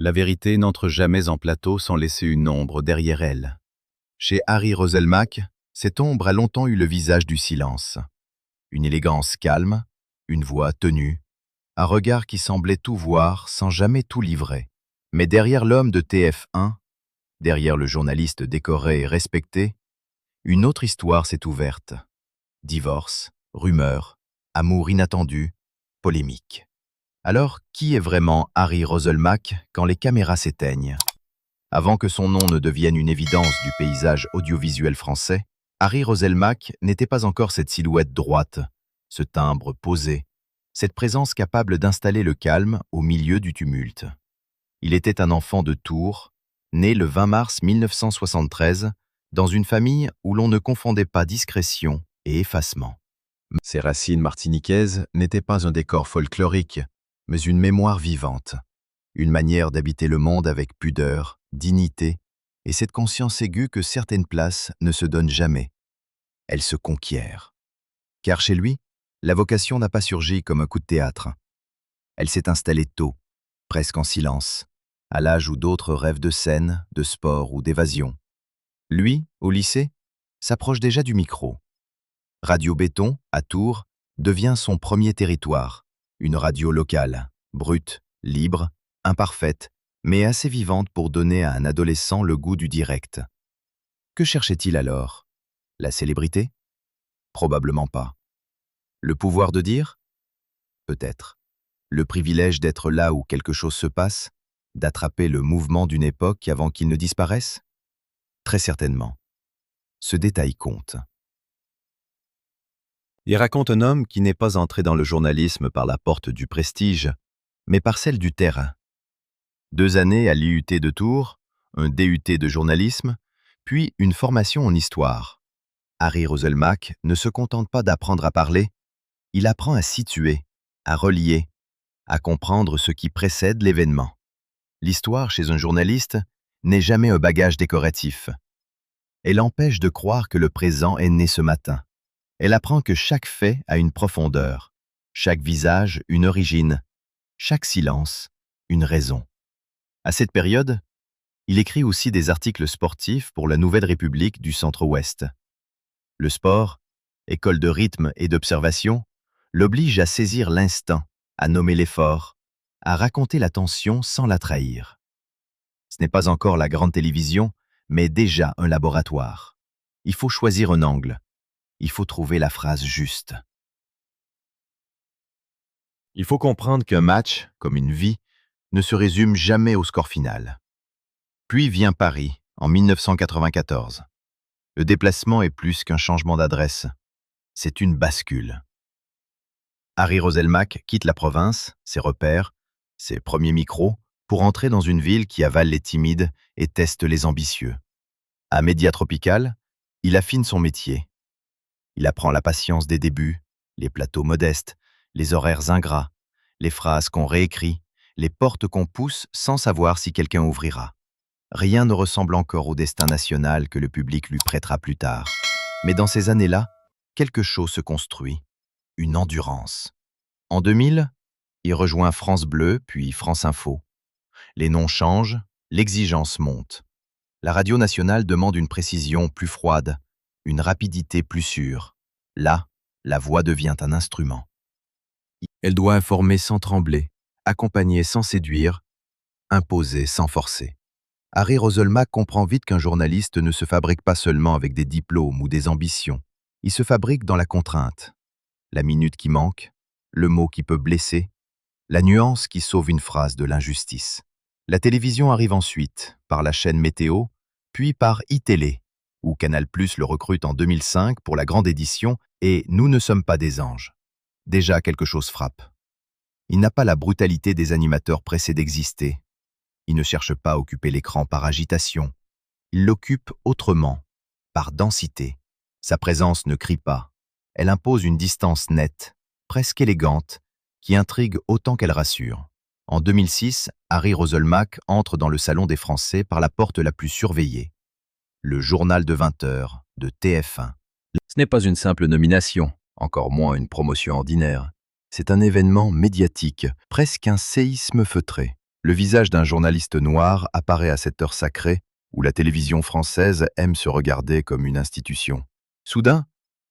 La vérité n'entre jamais en plateau sans laisser une ombre derrière elle. Chez Harry Roselmack, cette ombre a longtemps eu le visage du silence. Une élégance calme, une voix tenue, un regard qui semblait tout voir sans jamais tout livrer. Mais derrière l'homme de TF1, derrière le journaliste décoré et respecté, une autre histoire s'est ouverte. Divorce, rumeurs, amour inattendu, polémique. Alors, qui est vraiment Harry Roselmack quand les caméras s'éteignent? Avant que son nom ne devienne une évidence du paysage audiovisuel français, Harry Roselmack n'était pas encore cette silhouette droite, ce timbre posé, cette présence capable d'installer le calme au milieu du tumulte. Il était un enfant de Tours, né le 20 mars 1973, dans une famille où l'on ne confondait pas discrétion et effacement. Ses racines martiniquaises n'étaient pas un décor folklorique, mais une mémoire vivante, une manière d'habiter le monde avec pudeur, dignité, et cette conscience aiguë que certaines places ne se donnent jamais. Elles se conquièrent. Car chez lui, la vocation n'a pas surgi comme un coup de théâtre. Elle s'est installée tôt, presque en silence, à l'âge où d'autres rêvent de scène, de sport ou d'évasion. Lui, au lycée, s'approche déjà du micro. Radio Béton, à Tours, devient son premier territoire, une radio locale, brute, libre, imparfaite, mais assez vivante pour donner à un adolescent le goût du direct. Que cherchait-il alors? La célébrité? Probablement pas. Le pouvoir de dire? Peut-être. Le privilège d'être là où quelque chose se passe, d'attraper le mouvement d'une époque avant qu'il ne disparaisse? Très certainement. Ce détail compte. Il raconte un homme qui n'est pas entré dans le journalisme par la porte du prestige, mais par celle du terrain. 2 années à l'IUT de Tours, un DUT de journalisme, puis une formation en histoire. Harry Roselmack ne se contente pas d'apprendre à parler, il apprend à situer, à relier, à comprendre ce qui précède l'événement. L'histoire, chez un journaliste, n'est jamais un bagage décoratif. Elle empêche de croire que le présent est né ce matin. Elle apprend que chaque fait a une profondeur, chaque visage une origine, chaque silence une raison. À cette période, il écrit aussi des articles sportifs pour la Nouvelle République du Centre-Ouest. Le sport, école de rythme et d'observation, l'oblige à saisir l'instant, à nommer l'effort, à raconter la tension sans la trahir. Ce n'est pas encore la grande télévision, mais déjà un laboratoire. Il faut choisir un angle. Il faut trouver la phrase juste. Il faut comprendre qu'un match, comme une vie, ne se résume jamais au score final. Puis vient Paris, en 1994. Le déplacement est plus qu'un changement d'adresse. C'est une bascule. Harry Roselmack quitte la province, ses repères, ses premiers micros, pour entrer dans une ville qui avale les timides et teste les ambitieux. À Média Tropical, il affine son métier. Il apprend la patience des débuts, les plateaux modestes, les horaires ingrats, les phrases qu'on réécrit, les portes qu'on pousse sans savoir si quelqu'un ouvrira. Rien ne ressemble encore au destin national que le public lui prêtera plus tard. Mais dans ces années-là, quelque chose se construit, une endurance. En 2000, il rejoint France Bleu, puis France Info. Les noms changent, l'exigence monte. La radio nationale demande une précision plus froide, une rapidité plus sûre. Là, la voix devient un instrument. Elle doit informer sans trembler, accompagner sans séduire, imposer sans forcer. Harry Roselmack comprend vite qu'un journaliste ne se fabrique pas seulement avec des diplômes ou des ambitions. Il se fabrique dans la contrainte. La minute qui manque, le mot qui peut blesser, la nuance qui sauve une phrase de l'injustice. La télévision arrive ensuite, par la chaîne Météo, puis par iTélé, où Canal+ le recrute en 2005 pour la grande édition et Nous ne sommes pas des anges. Déjà quelque chose frappe. Il n'a pas la brutalité des animateurs pressés d'exister. Il ne cherche pas à occuper l'écran par agitation. Il l'occupe autrement, par densité. Sa présence ne crie pas. Elle impose une distance nette, presque élégante, qui intrigue autant qu'elle rassure. En 2006, Harry Roselmack entre dans le Salon des Français par la porte la plus surveillée. Le journal de 20 heures de TF1. Ce n'est pas une simple nomination, encore moins une promotion ordinaire. C'est un événement médiatique, presque un séisme feutré. Le visage d'un journaliste noir apparaît à cette heure sacrée où la télévision française aime se regarder comme une institution. Soudain,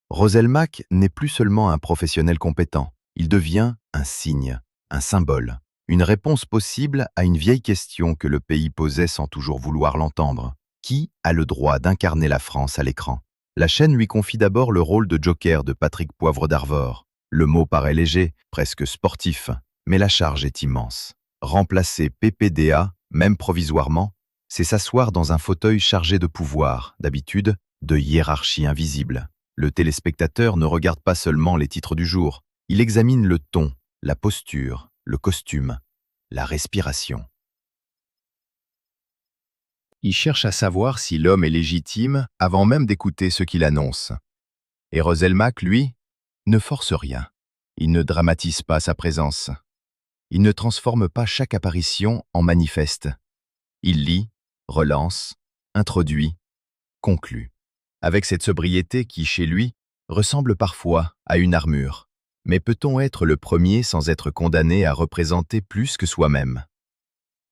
Roselmack n'est plus seulement un professionnel compétent, il devient un signe, un symbole, une réponse possible à une vieille question que le pays posait sans toujours vouloir l'entendre. Qui a le droit d'incarner la France à l'écran? La chaîne lui confie d'abord le rôle de Joker de Patrick Poivre d'Arvor. Le mot paraît léger, presque sportif, mais la charge est immense. Remplacer PPDA, même provisoirement, c'est s'asseoir dans un fauteuil chargé de pouvoir, d'habitude, de hiérarchie invisible. Le téléspectateur ne regarde pas seulement les titres du jour, il examine le ton, la posture, le costume, la respiration. Il cherche à savoir si l'homme est légitime avant même d'écouter ce qu'il annonce. Et Roselmack, lui, ne force rien. Il ne dramatise pas sa présence. Il ne transforme pas chaque apparition en manifeste. Il lit, relance, introduit, conclut. Avec cette sobriété qui, chez lui, ressemble parfois à une armure. Mais peut-on être le premier sans être condamné à représenter plus que soi-même?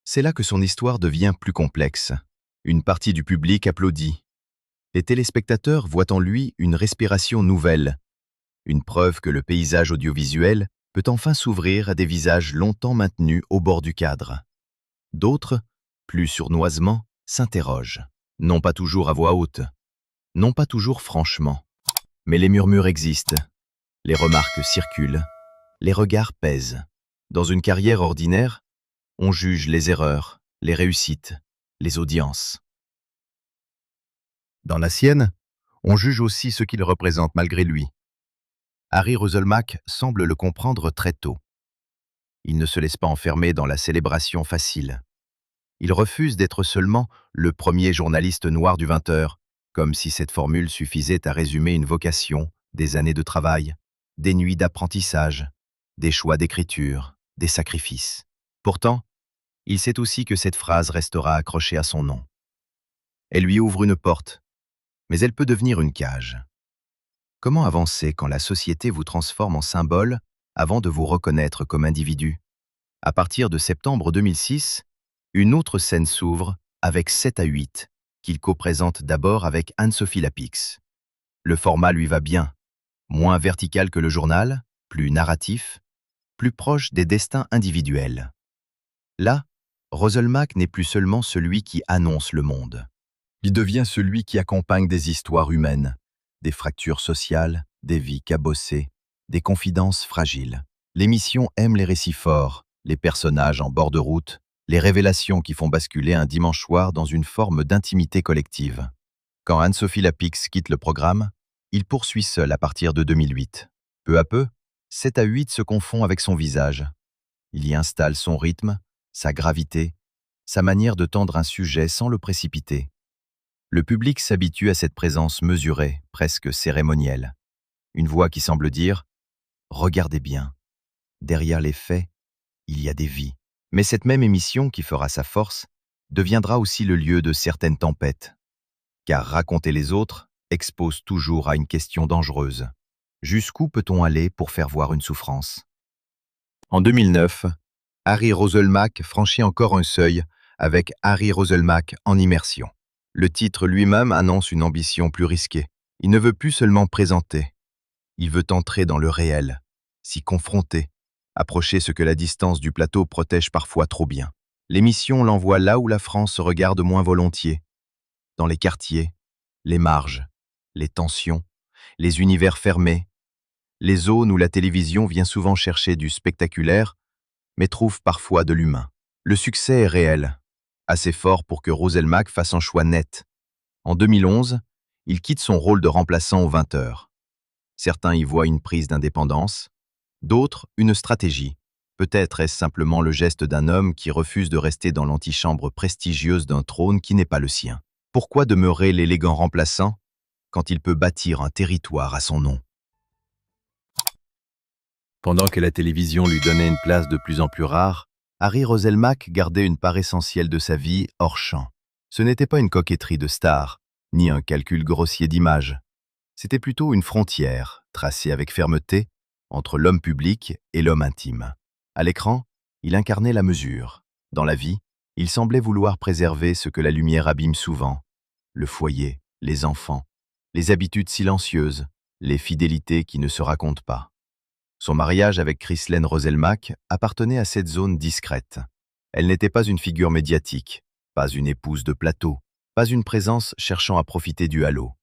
C'est là que son histoire devient plus complexe. Une partie du public applaudit. Les téléspectateurs voient en lui une respiration nouvelle, une preuve que le paysage audiovisuel peut enfin s'ouvrir à des visages longtemps maintenus au bord du cadre. D'autres, plus sournoisement, s'interrogent, non pas toujours à voix haute, non pas toujours franchement. Mais les murmures existent, les remarques circulent, les regards pèsent. Dans une carrière ordinaire, on juge les erreurs, les réussites, les audiences. Dans la sienne, on juge aussi ce qu'il représente malgré lui. Harry Roselmack semble le comprendre très tôt. Il ne se laisse pas enfermer dans la célébration facile. Il refuse d'être seulement le premier journaliste noir du 20h, comme si cette formule suffisait à résumer une vocation, des années de travail, des nuits d'apprentissage, des choix d'écriture, des sacrifices. Pourtant, il sait aussi que cette phrase restera accrochée à son nom. Elle lui ouvre une porte, mais elle peut devenir une cage. Comment avancer quand la société vous transforme en symbole avant de vous reconnaître comme individu? À partir de septembre 2006, une autre scène s'ouvre avec 7 à 8, qu'il co-présente d'abord avec Anne-Sophie Lapix. Le format lui va bien, moins vertical que le journal, plus narratif, plus proche des destins individuels. Là, Roselmack n'est plus seulement celui qui annonce le monde. Il devient celui qui accompagne des histoires humaines, des fractures sociales, des vies cabossées, des confidences fragiles. L'émission aime les récits forts, les personnages en bord de route, les révélations qui font basculer un dimanche soir dans une forme d'intimité collective. Quand Anne-Sophie Lapix quitte le programme, il poursuit seul à partir de 2008. Peu à peu, 7 à 8 se confond avec son visage. Il y installe son rythme, sa gravité, sa manière de tendre un sujet sans le précipiter. Le public s'habitue à cette présence mesurée, presque cérémonielle. Une voix qui semble dire « Regardez bien, derrière les faits, il y a des vies ». Mais cette même émission qui fera sa force deviendra aussi le lieu de certaines tempêtes. Car raconter les autres expose toujours à une question dangereuse. Jusqu'où peut-on aller pour faire voir une souffrance? En 2009, Harry Roselmack franchit encore un seuil avec Harry Roselmack en immersion. Le titre lui-même annonce une ambition plus risquée. Il ne veut plus seulement présenter. Il veut entrer dans le réel, s'y confronter, approcher ce que la distance du plateau protège parfois trop bien. L'émission l'envoie là où la France se regarde moins volontiers. Dans les quartiers, les marges, les tensions, les univers fermés, les zones où la télévision vient souvent chercher du spectaculaire, mais trouve parfois de l'humain. Le succès est réel, assez fort pour que Roselmack fasse un choix net. En 2011, il quitte son rôle de remplaçant aux 20h. Certains y voient une prise d'indépendance, d'autres une stratégie. Peut-être est-ce simplement le geste d'un homme qui refuse de rester dans l'antichambre prestigieuse d'un trône qui n'est pas le sien. Pourquoi demeurer l'élégant remplaçant quand il peut bâtir un territoire à son nom? Pendant que la télévision lui donnait une place de plus en plus rare, Harry Roselmack gardait une part essentielle de sa vie hors champ. Ce n'était pas une coquetterie de star, ni un calcul grossier d'image. C'était plutôt une frontière, tracée avec fermeté, entre l'homme public et l'homme intime. À l'écran, il incarnait la mesure, Dans la vie, il semblait vouloir préserver ce que la lumière abîme souvent: le foyer, les enfants, les habitudes silencieuses, les fidélités qui ne se racontent pas. Son mariage avec Ghislaine Roselmack appartenait à cette zone discrète. Elle n'était pas une figure médiatique, pas une épouse de plateau, pas une présence cherchant à profiter du halo.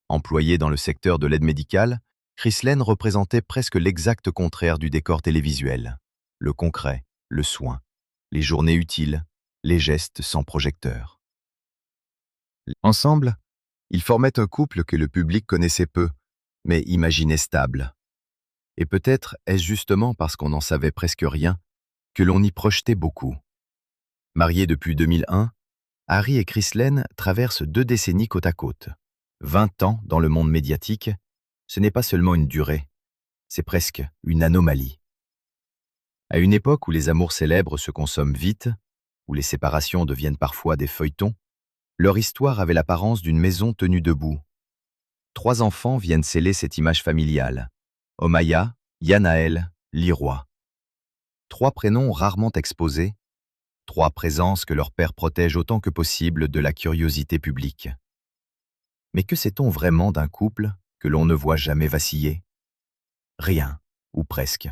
Employée dans le secteur de l'aide médicale, Ghislaine représentait presque l'exact contraire du décor télévisuel: le concret, le soin, les journées utiles, les gestes sans projecteur. Ensemble, ils formaient un couple que le public connaissait peu, mais imaginait stable. Et peut-être est-ce justement parce qu'on n'en savait presque rien que l'on y projetait beaucoup. Mariés depuis 2001, Harry et Ghislaine traversent 2 décennies côte à côte. 20 ans dans le monde médiatique, ce n'est pas seulement une durée, c'est presque une anomalie. À une époque où les amours célèbres se consomment vite, où les séparations deviennent parfois des feuilletons, leur histoire avait l'apparence d'une maison tenue debout. 3 enfants viennent sceller cette image familiale: Omaya, Yanaël, Leroy. 3 prénoms rarement exposés, 3 présences que leur père protège autant que possible de la curiosité publique. Mais que sait-on vraiment d'un couple que l'on ne voit jamais vaciller? Rien, ou presque.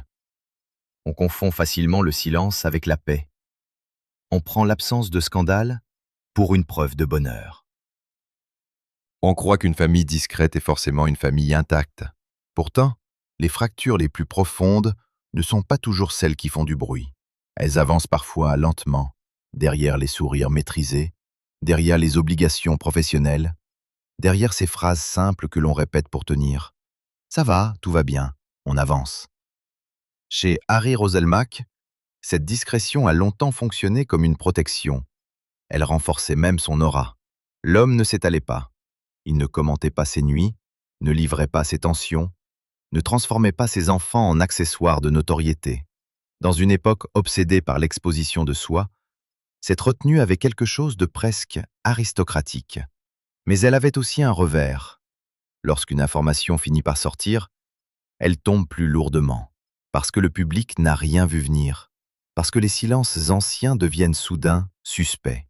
On confond facilement le silence avec la paix. On prend l'absence de scandale pour une preuve de bonheur. On croit qu'une famille discrète est forcément une famille intacte. Pourtant, les fractures les plus profondes ne sont pas toujours celles qui font du bruit. Elles avancent parfois lentement, derrière les sourires maîtrisés, derrière les obligations professionnelles, derrière ces phrases simples que l'on répète pour tenir. Ça va, tout va bien, on avance. Chez Harry Roselmack, cette discrétion a longtemps fonctionné comme une protection. Elle renforçait même son aura. L'homme ne s'étalait pas. Il ne commentait pas ses nuits, ne livrait pas ses tensions, ne transformait pas ses enfants en accessoires de notoriété. Dans une époque obsédée par l'exposition de soi, cette retenue avait quelque chose de presque aristocratique. Mais elle avait aussi un revers. Lorsqu'une information finit par sortir, elle tombe plus lourdement, parce que le public n'a rien vu venir, parce que les silences anciens deviennent soudain suspects.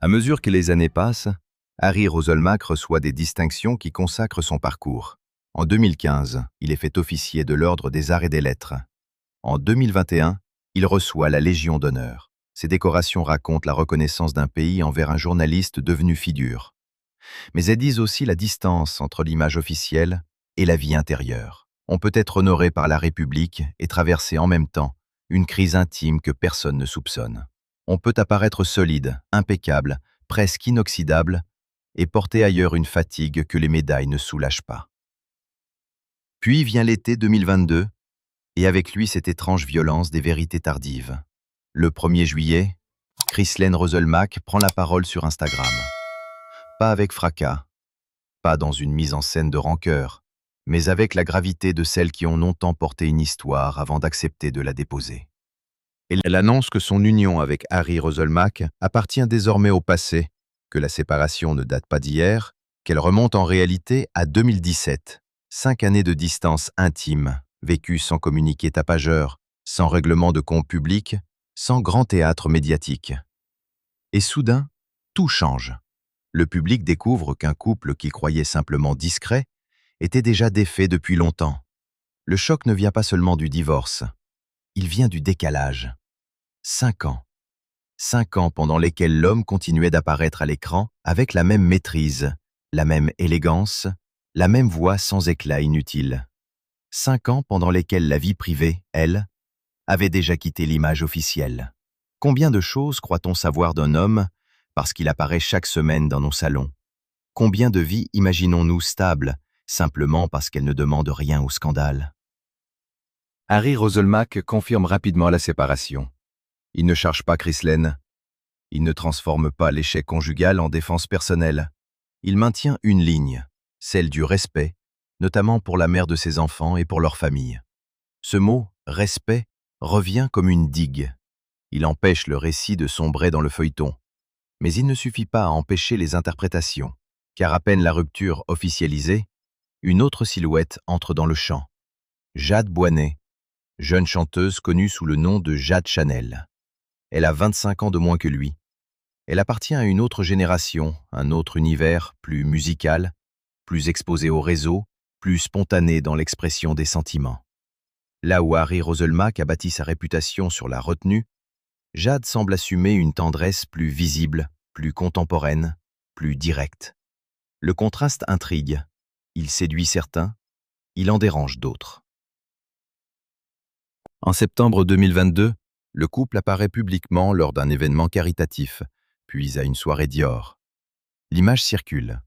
À mesure que les années passent, Harry Roselmack reçoit des distinctions qui consacrent son parcours. En 2015, il est fait officier de l'Ordre des Arts et des Lettres. En 2021, il reçoit la Légion d'honneur. Ces décorations racontent la reconnaissance d'un pays envers un journaliste devenu figure. Mais elles disent aussi la distance entre l'image officielle et la vie intérieure. On peut être honoré par la République et traverser en même temps une crise intime que personne ne soupçonne. On peut apparaître solide, impeccable, presque inoxydable, et porter ailleurs une fatigue que les médailles ne soulagent pas. Puis vient l'été 2022, et avec lui cette étrange violence des vérités tardives. Le 1er juillet, Ghislaine Roselmack prend la parole sur Instagram. Pas avec fracas, pas dans une mise en scène de rancœur, mais avec la gravité de celles qui ont longtemps porté une histoire avant d'accepter de la déposer. Elle annonce que son union avec Harry Roselmack appartient désormais au passé, que la séparation ne date pas d'hier, qu'elle remonte en réalité à 2017, 5 années de distance intime, vécues sans communiqué tapageur, sans règlement de compte public, sans grand théâtre médiatique. Et soudain, tout change. Le public découvre qu'un couple qui croyait simplement discret était déjà défait depuis longtemps. Le choc ne vient pas seulement du divorce, il vient du décalage. 5 ans. 5 ans pendant lesquels l'homme continuait d'apparaître à l'écran avec la même maîtrise, la même élégance, la même voix sans éclat inutile. 5 ans pendant lesquels la vie privée, elle, avait déjà quitté l'image officielle. Combien de choses croit-on savoir d'un homme parce qu'il apparaît chaque semaine dans nos salons? Combien de vies imaginons-nous stables, simplement parce qu'elles ne demandent rien au scandale? Harry Roselmack confirme rapidement la séparation. Il ne charge pas Ghislaine. Il ne transforme pas l'échec conjugal en défense personnelle. Il maintient une ligne, celle du respect, notamment pour la mère de ses enfants et pour leur famille. Ce mot, respect, revient comme une digue. Il empêche le récit de sombrer dans le feuilleton. Mais il ne suffit pas à empêcher les interprétations, car à peine la rupture officialisée, une autre silhouette entre dans le champ. Jade Boisnet, jeune chanteuse connue sous le nom de Jade Chanel. Elle a 25 ans de moins que lui. Elle appartient à une autre génération, un autre univers, plus musical, plus exposé au réseau, plus spontané dans l'expression des sentiments. Là où Harry Roselmack a bâti sa réputation sur la retenue, Jade semble assumer une tendresse plus visible, plus contemporaine, plus directe. Le contraste intrigue. Il séduit certains, il en dérange d'autres. En septembre 2022, le couple apparaît publiquement lors d'un événement caritatif, puis à une soirée Dior. L'image circule.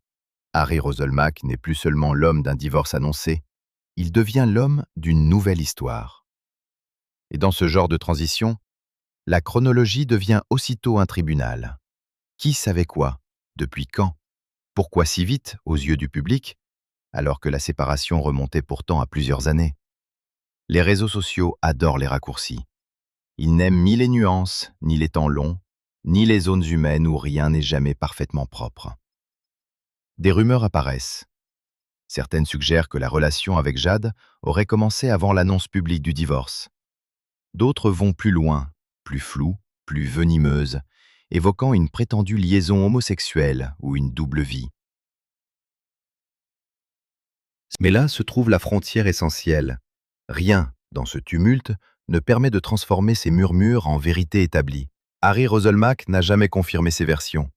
Harry Roselmack n'est plus seulement l'homme d'un divorce annoncé, il devient l'homme d'une nouvelle histoire. Et dans ce genre de transition, la chronologie devient aussitôt un tribunal. Qui savait quoi? Depuis quand? Pourquoi si vite, aux yeux du public, alors que la séparation remontait pourtant à plusieurs années? Les réseaux sociaux adorent les raccourcis. Ils n'aiment ni les nuances, ni les temps longs, ni les zones humaines où rien n'est jamais parfaitement propre. Des rumeurs apparaissent. Certaines suggèrent que la relation avec Jade aurait commencé avant l'annonce publique du divorce. D'autres vont plus loin, plus floues, plus venimeuses, évoquant une prétendue liaison homosexuelle ou une double vie. Mais là se trouve la frontière essentielle. Rien, dans ce tumulte, ne permet de transformer ces murmures en vérité établie. Harry Roselmack n'a jamais confirmé ces versions.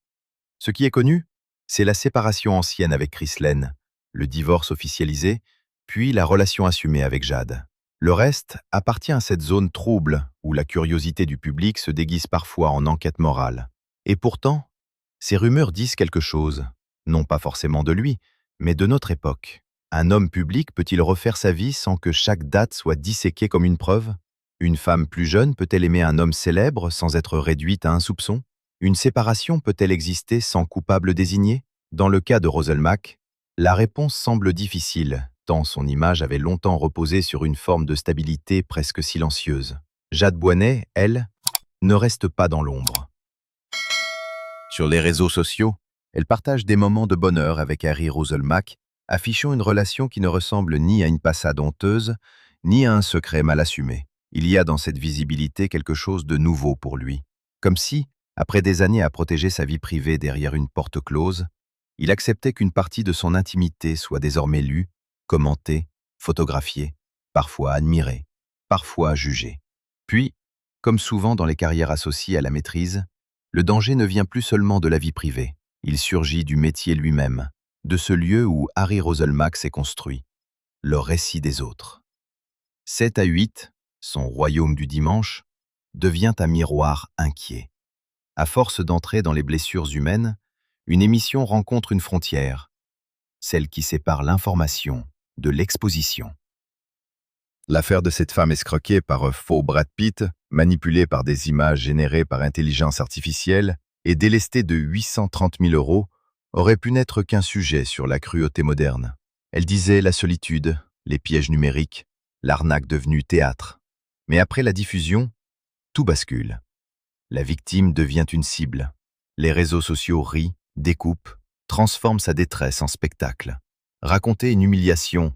Ce qui est connu, c'est la séparation ancienne avec Chris Lane, le divorce officialisé, puis la relation assumée avec Jade. Le reste appartient à cette zone trouble où la curiosité du public se déguise parfois en enquête morale. Et pourtant, ces rumeurs disent quelque chose, non pas forcément de lui, mais de notre époque. Un homme public peut-il refaire sa vie sans que chaque date soit disséquée comme une preuve? Une femme plus jeune peut-elle aimer un homme célèbre sans être réduite à un soupçon? Une séparation peut-elle exister sans coupable désigné? Dans le cas de Roselmack, la réponse semble difficile, tant son image avait longtemps reposé sur une forme de stabilité presque silencieuse. Jade Boisnet, elle, ne reste pas dans l'ombre. Sur les réseaux sociaux, elle partage des moments de bonheur avec Harry Roselmack, affichant une relation qui ne ressemble ni à une passade honteuse, ni à un secret mal assumé. Il y a dans cette visibilité quelque chose de nouveau pour lui. Comme si, après des années à protéger sa vie privée derrière une porte close, il acceptait qu'une partie de son intimité soit désormais lue, commentée, photographiée, parfois admirée, parfois jugée. Puis, comme souvent dans les carrières associées à la maîtrise, le danger ne vient plus seulement de la vie privée, il surgit du métier lui-même, de ce lieu où Harry Roselmack s'est construit, le récit des autres. 7 à 8, son royaume du dimanche, devient un miroir inquiet. À force d'entrer dans les blessures humaines, une émission rencontre une frontière, celle qui sépare l'information de l'exposition. L'affaire de cette femme escroquée par un faux Brad Pitt, manipulée par des images générées par intelligence artificielle et délestée de 830 000 euros, aurait pu n'être qu'un sujet sur la cruauté moderne. Elle disait la solitude, les pièges numériques, l'arnaque devenue théâtre. Mais après la diffusion, tout bascule. La victime devient une cible. Les réseaux sociaux rient, découpent, transforment sa détresse en spectacle. Raconter une humiliation,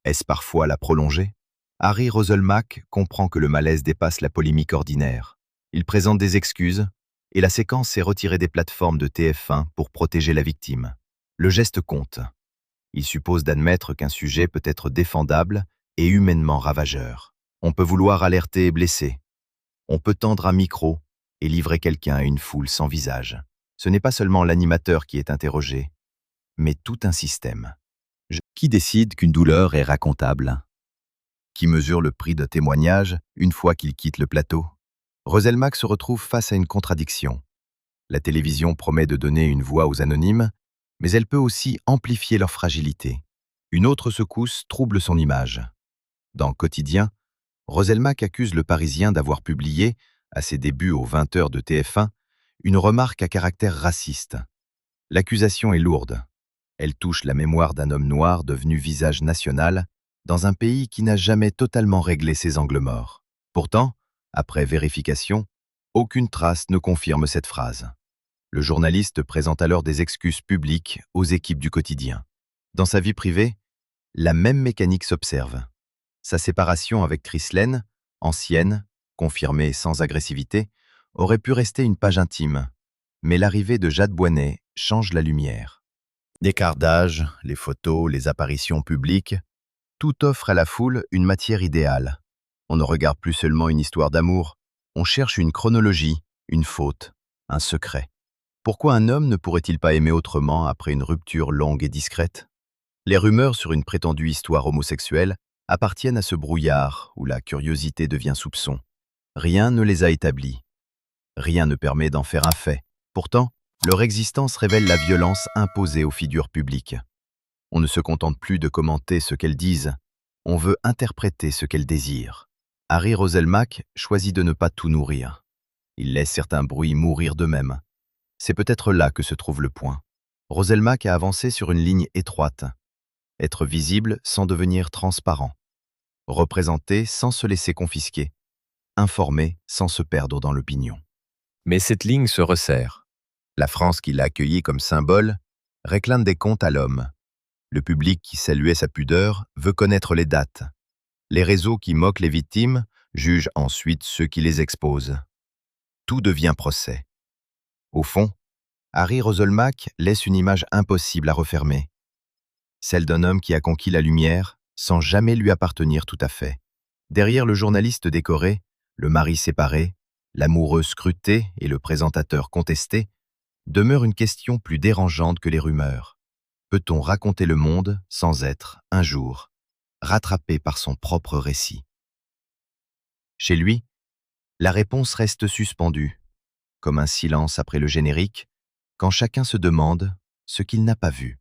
est-ce parfois la prolonger? Harry Roselmack comprend que le malaise dépasse la polémique ordinaire. Il présente des excuses, et la séquence est retirée des plateformes de TF1 pour protéger la victime. Le geste compte. Il suppose d'admettre qu'un sujet peut être défendable et humainement ravageur. On peut vouloir alerter et blesser. On peut tendre un micro et livrer quelqu'un à une foule sans visage. Ce n'est pas seulement l'animateur qui est interrogé, mais tout un système. Qui décide qu'une douleur est racontable? Qui mesure le prix de témoignage une fois qu'il quitte le plateau? Roselmack se retrouve face à une contradiction. La télévision promet de donner une voix aux anonymes, mais elle peut aussi amplifier leur fragilité. Une autre secousse trouble son image. Dans Quotidien, Roselmack accuse le Parisien d'avoir publié, à ses débuts aux 20h de TF1, une remarque à caractère raciste. L'accusation est lourde. Elle touche la mémoire d'un homme noir devenu visage national dans un pays qui n'a jamais totalement réglé ses angles morts. Pourtant, après vérification, aucune trace ne confirme cette phrase. Le journaliste présente alors des excuses publiques aux équipes du Quotidien. Dans sa vie privée, la même mécanique s'observe. Sa séparation avec Chris Lane, ancienne, confirmée sans agressivité, aurait pu rester une page intime, mais l'arrivée de Jade Boisnet change la lumière. L'écart d'âge, les photos, les apparitions publiques, tout offre à la foule une matière idéale. On ne regarde plus seulement une histoire d'amour, on cherche une chronologie, une faute, un secret. Pourquoi un homme ne pourrait-il pas aimer autrement après une rupture longue et discrète? Les rumeurs sur une prétendue histoire homosexuelle appartiennent à ce brouillard où la curiosité devient soupçon. Rien ne les a établis. Rien ne permet d'en faire un fait. Pourtant, leur existence révèle la violence imposée aux figures publiques. On ne se contente plus de commenter ce qu'elles disent, on veut interpréter ce qu'elles désirent. Harry Roselmack choisit de ne pas tout nourrir. Il laisse certains bruits mourir d'eux-mêmes. C'est peut-être là que se trouve le point. Roselmack a avancé sur une ligne étroite. Être visible sans devenir transparent. Représenter sans se laisser confisquer. Informer sans se perdre dans l'opinion. Mais cette ligne se resserre. La France qui l'a accueilli comme symbole réclame des comptes à l'homme. Le public qui saluait sa pudeur veut connaître les dates. Les réseaux qui moquent les victimes jugent ensuite ceux qui les exposent. Tout devient procès. Au fond, Harry Roselmack laisse une image impossible à refermer. Celle d'un homme qui a conquis la lumière sans jamais lui appartenir tout à fait. Derrière le journaliste décoré, le mari séparé, l'amoureux scruté et le présentateur contesté, demeure une question plus dérangeante que les rumeurs. Peut-on raconter le monde sans être, un jour, rattrapé par son propre récit? Chez lui, la réponse reste suspendue, comme un silence après le générique, quand chacun se demande ce qu'il n'a pas vu.